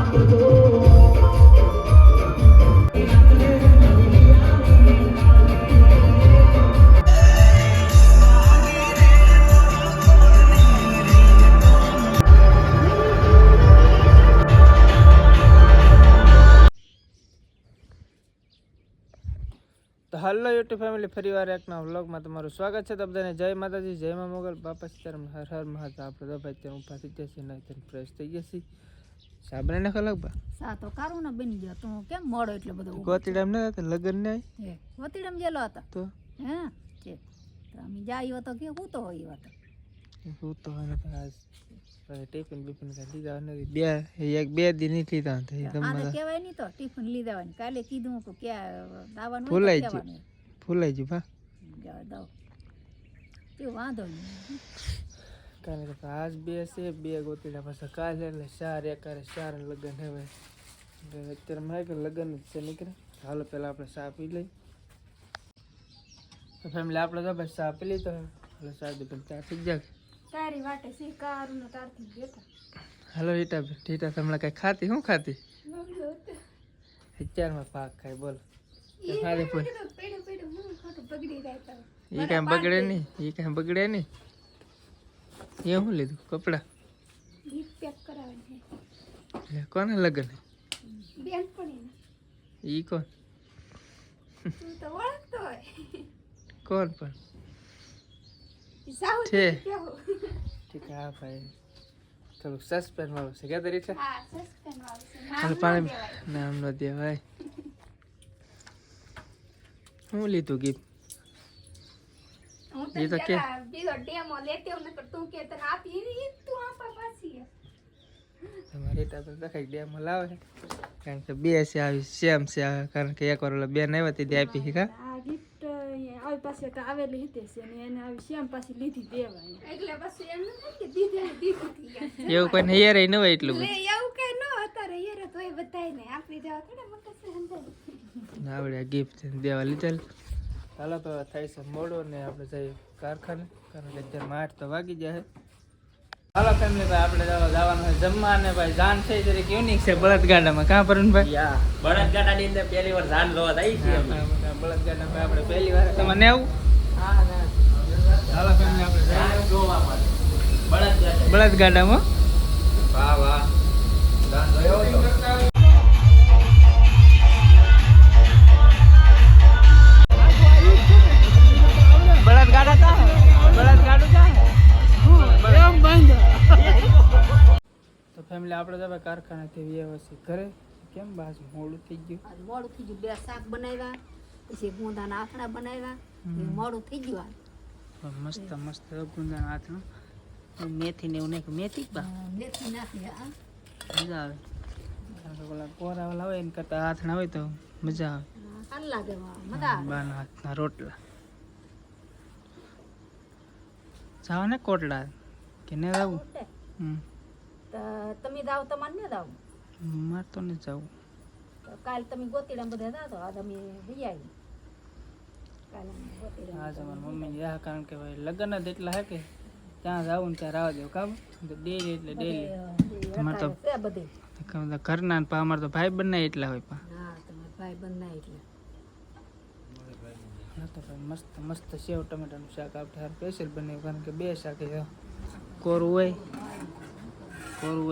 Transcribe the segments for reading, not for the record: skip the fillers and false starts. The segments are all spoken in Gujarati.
તો હાલો યુટ્યુબ ફેમિલી ફરીવાર એકના વ્લોગમાં તમારું સ્વાગત છે. તો બધાને જય માતાજી, જય મા મોગલ, બાપા સીતારામ, હર હર મહાદેવ. આપણે તો ભાઈ ત્યાં ઊભા થઈ ગયા છીએ, નાઈ ફ્રેશ થઈ ગયા છીએ. સાબને નાખો લગભગ સા તો કારું ના બની ગયો. તું કેમ મોડો એટલે બધો ગોતીડામ ન હતા લગન ને હે ગોતીડામ ગયેલો હતા તો હે છે તો અમે જાયો તો કે હું તો હોય હતો હું તો આજ ટિફિન બીફિન લીધા નથી. બે દિન નહીં લીધા આને કહેવાય નહીં તો ટિફિન લીધા. કાલે કીધું કે ક્યાં દાવાનું ફૂલાઈ ગયું ભા દાવ તે વાંધો નહીં. કાલે આજ બે છે, બે ગોતીડા પાછા કાલે એટલે ચાર એકારે ચાર લગ્ન હવે અત્યારે મારે કે લગ્ન જ છે નીકળે. હાલો પેલા આપણે ચા પી લઈ. તો ફેમિલી આપણે તો ભાઈ ચા પી લઈ તો હાલો ચા દુકાન ચા થઈ જાય તારી વાટે સી કારું ને તારથી બેઠા. હાલો ઈટા ટીટા તમને કઈ ખાતી શું ખાતી અત્યારમાં પાક ખાય બોલો એ કઈ બગડે નહીં, એ કઈ બગડે નહીં. એ શું લીધું કપડા કોને લગન ઈ કોણ કોણ પણ છે ઠીક. હા ભાઈ થોડુંક સસ્પેન્સ વાળું છે કે તરી છે પાણી નામ ન દે ભાઈ. શું લીધું ગીત એ તો કે તમારી દેખાય ડેમો લાવે કારણ કે બે છે આવી સેમ છે કારણ કે એક વાર ઓલા બેન આવ્યા હતી આપી શીખા ગિફ્ટ આવી પાસે આવેલી હતી છે અને એને આવી શ્યામ પાસે લીધી દેવાની એટલે પછી એમ નથી કે દીધી એવું કોઈ હેર ન હોય એટલું બધું એવું કઈ ન અત્યારે હેર તોય બધાય ને આપી દેવા થોડા મોટા છે ના આવડે ગિફ્ટ દેવા લીધેલ. હાલો તો થાય છે મોડો ને આપણે જઈએ કારખાને કારણ કે અત્યારે 8 તો વાગી જાય. હાલો ફેમિલી ભાઈ આપણે જવાનું છે જમવા ને ભાઈ જાન છે જરીક યુનિક છે બળદગાડામાં. કાં પરણભાઈ બળદગાડાની અંદર પહેલી વાર ધાન લોવા આવી છે. બળદગાડામાં આપણે પહેલી વાર તમને આવું. હા ના હાલો ફેમિલી આપણે ધાન જોવા માટે બળદગાડામાં વાહ વાહ ધાન જોયો તો બળદગાડા કા બળદગાડું કા તો ફેમિલી આપણે તો કારખાનાથી વ્યવસ્થિત ઘરે કેમ બાજુ મોડું થઈ ગયું. મોડું થઈ ગયું. બે શાક બનાવ્યા પછી ગુંદાના આથણા બનાવ્યા મોડું થઈ ગયું. મસ્ત મસ્ત ગુંદાના આથણા મેથી ને એવું નાખ્યું. મેથી મેથી નાખી મજા આવે કારણ કે પેલા કોરા વાળા હોય એને કરતા આથણા હોય તો મજા આવે. સારું લાગે મજા આવે. બાના હાથના રોટલા જાવ ને કોટડા કે ને જાવું. તમે દાવ તમારે ને દાવ મારે તો ને જવું. કાલ તમે ગોતીડા બધા દાદો આજ અમે વિયાઈ કાલ આજ અમારી મમ્મી રહ્યા કારણ કે ભાઈ લગ્ન જ એટલા હે કે ત્યાં જાવું ને ત્યાં રાવા દેવું કામ ડેલી એટલે ડેલી અમારે તો બધી ઘરના ને અમારે તો ભાઈ બંને એટલા હોય પા. હા તમારા ભાઈ બંને એટલે તો ભાઈ મસ્ત મસ્ત સેવ ટમેટાનું શાક આપણે હાર સ્પેશિયલ બનાવ્યું કારણ કે બે શાક કોરું હોય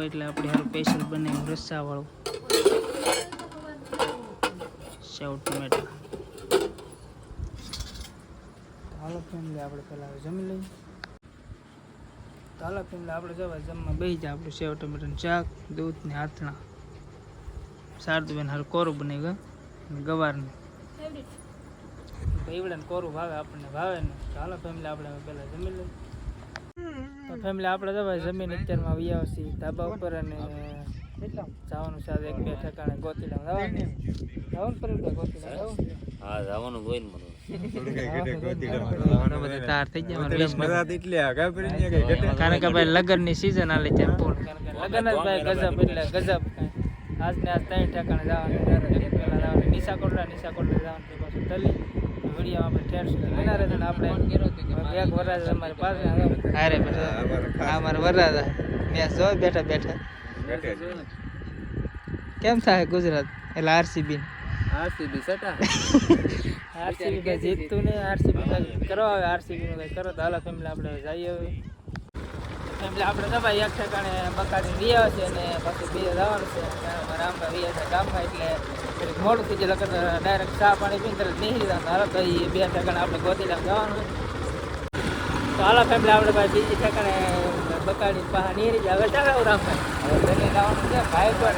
એટલે આપણે હારું સ્પેશિયલ બનાવ્યું રસ્સાવાળું સેવ ટમેટા. હાલો ફેમિલી આપણે પહેલાં જમી લઈએ. તો હાલો ફેમિલી આપણે જવા જમવા બેસી જાય. આપણું સેવ ટમેટાનું શાક દૂધ ને આથણા શારદુબેન હારું કોરું બનાવ્યું ગવારનું એવડે કોરું ભાવે આપણને ભાવે ને. ચાલો ફેમિલી આપણે પહેલાં જમી લઈએ. તો ફેમિલી આપણે તો ભાઈ જમીન અત્યારમાં આવ્યા છીએ ધાબા ઉપર અને જવાનું સાથે એક બે ઠેકાણે ગોતીડા જવાનું પર ગોતીડા હા જવાનું હોય ને મને તાર થઈ જાય કારણ કે ભાઈ લગ્ન ની સિઝન આલે છે પૂર લગ્ન જ ભાઈ ગજબ એટલે ગજબ. આજ ને આજ 3 ઠેકાણે જવાનું પેલા જવાનું નિશા કોટડા જવાનું પાછું તલી વિડીયો આપણે ઠેર સુધી બના રહે ને આપણે એક વરાજ અમારી પાસે અરે અમારા વરાજ મેં જો બેઠા કેમ થાય ગુજરાત એટલે આરસીબી આરસીબી સટા આરસીબી ભાઈ જીતતું નહીં આરસીબી કઈ કરો હવે આરસીબી નું કઈ કરો તો હાલો ફેમિલી આપણે જઈએ હવે ફેમિલી આપણે તો ભાઈ એક ઠેકાણે બકાડી રહ્યા છે અને પાછું બીજે જવાનું છે રામભાઈ રહ્યા છે ગામમાં એટલે થોડીક મોડું થઈ ગયું ડાયરેક્ટ ચા પાણી પીને તરત નીકળી જવાનું હાલો તો એ બે ઠેકાણે આપણે ગોતીલામ જવાનું તો હાલો ફેમિલી આપણે ભાઈ બીજી ઠેકાણે બકાડી પાછા નીકળી જાય હવે ચાલે આવું રામભાઈ હવે તેને જવાનું છે ભાઈ પર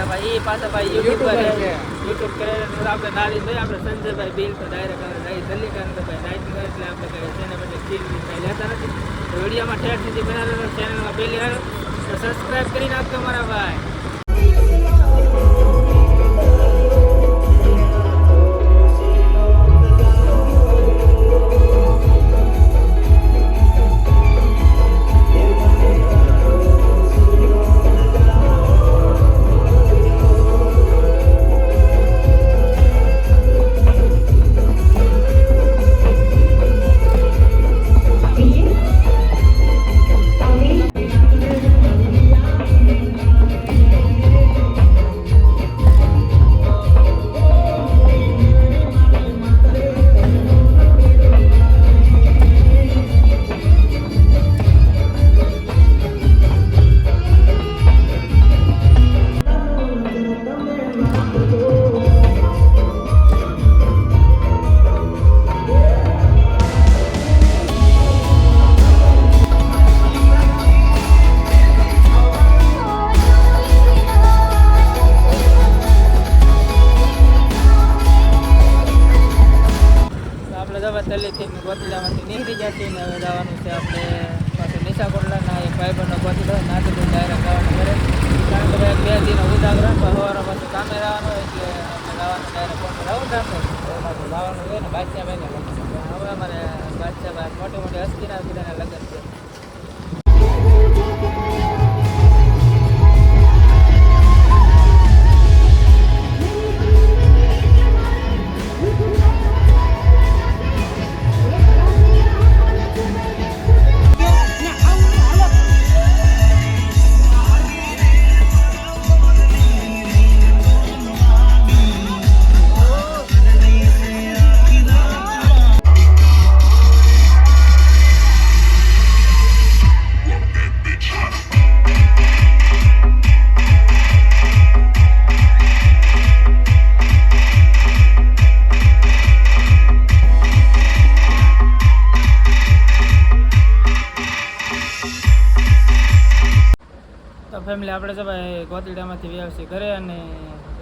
ભાઈ એ પાછા ભાઈ યુટ્યુબ કરે આપણે નાલી જોઈએ આપણે સંજયભાઈ બિલ તો ડાયરેક્ટ જલ્દી કરે તો ભાઈ નાઈટ એટલે આપણે કઈ તેને બદલે ખીર કાંઈ લેતા નથી તો વિડીયોમાં ઠેર સુધી બનાવેલો ચેનલમાં પહેલી વાર તો સબસ્ક્રાઈબ કરી નાખજો મારા ભાઈ તલેથી ગોતીલામાંથી નીકળી જશે ને હવે જવાનું છે આપણે પાછું નિશા કોટલાના એક ભાઈબંધનો ગોતીલો નાથી તો ડાયરેક્ટ જવાનું કરે કારણ કે ભાઈ 2 દિન ઉજાગર સવારે પાછું કામે જવાનું એટલે આપણે જવાનું ડાયરેક્ટ કોણ રહું જવાનું હોય ને બાદશાહ ભાઈને હવે અમારે બાદશાહ ભાઈ મોટી મોટી હસ્તીના બધાના લગ્ન છે ફેમિલી આપણે તો ભાઈ ગોતીડામાંથી વ્યવસાય ઘરે અને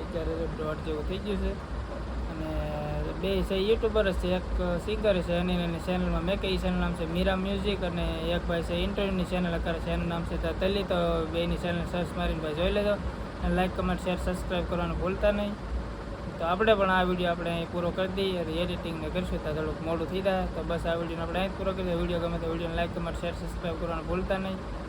અત્યારે 1.5 જેવું થઈ ગયું છે અને બે છે યુટ્યુબર જ છે એક સિંગર છે એની ચેનલમાં મેં કઈ ચેનલ નામ છે મીરા મ્યુઝિક અને એક ભાઈ છે ઇન્ટરવ્યૂની ચેનલ કરે છે એનું નામ છે તલી તો બેની ચેનલ સર્ચ મારીને ભાઈ જોઈ લેજો અને લાઈક કમેન્ટ શેર સબસ્ક્રાઈબ કરવાનું ભૂલતા નહીં તો આપણે પણ આ વિડીયો આપણે અહીં પૂરો કરી દઈએ અને એડિટિંગને કરીશું તો થોડુંક મોડું થઈ જાય તો બસ આ વિડીયોને આપણે અહીં પૂરો કરી દઈએ વિડીયો ગમે તો વિડીયોને લાઈક કમેન્ટ શેર સબસ્ક્રાઈબ કરવાનું ભૂલતા નહીં